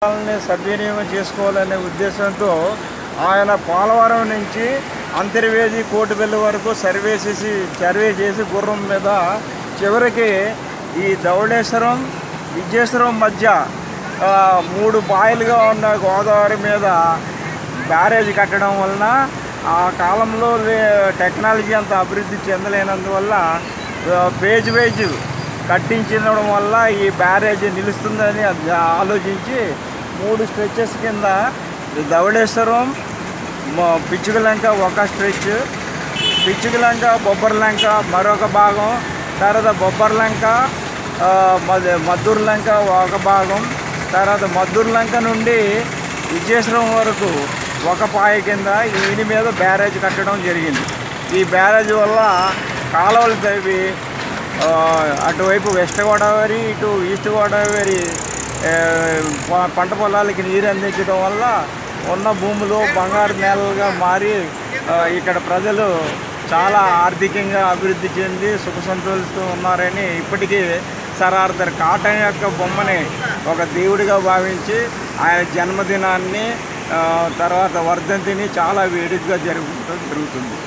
సద్వినియోగం చేసుకోవాలనే ఉద్దేశంతో ఆయన పోలవరం నుంచి అంతర్వేది కోటిపల్లి వరకు సర్వే చేసి గుర్రం మీద చివరికి ఈ ధవళేశ్వరం విజయేశ్వరం మధ్య 3 బాయిలుగా ఉన్న గోదావరి మీద బ్యారేజ్ కట్టడం వలన ఆ కాలంలో టెక్నాలజీ అంత అభివృద్ధి చెందలేనందువల్ల పేజ్ కట్టించడం వల్ల ఈ బ్యారేజ్ నిలుస్తుందని ఆలోచించి 3 స్ట్రెచెస్ కింద ధవళేశ్వరం పిచ్చుకలంక ఒక స్ట్రెచ్, పిచ్చుకలంక బొబ్బర్లంక మరొక భాగం, తర్వాత బొబ్బర్లంక మద్దూరులంక ఒక భాగం, తర్వాత మద్దూరులంక నుండి విజయేశ్వరం వరకు ఒక పాయ కింద దీని మీద బ్యారేజ్ కట్టడం జరిగింది. ఈ బ్యారేజ్ వల్ల కాలువలు తవ్వి అటువైపు వెస్ట్ గోదావరి ఇటు ఈస్ట్ గోదావరి పంట పొలాలకి నీరు అందించడం వల్ల ఉన్న భూములు బంగారు నేలలుగా మారి ఇక్కడ ప్రజలు చాలా ఆర్థికంగా అభివృద్ధి చెంది సుఖ సంతోషంతో ఉన్నారని ఇప్పటికీ సర్ ఆర్థర్ కాటన్ యొక్క బొమ్మని ఒక దేవుడిగా భావించి ఆయన జన్మదినాన్ని తర్వాత వర్ధంతిని చాలా వేడుకగా జరుగుతుంది.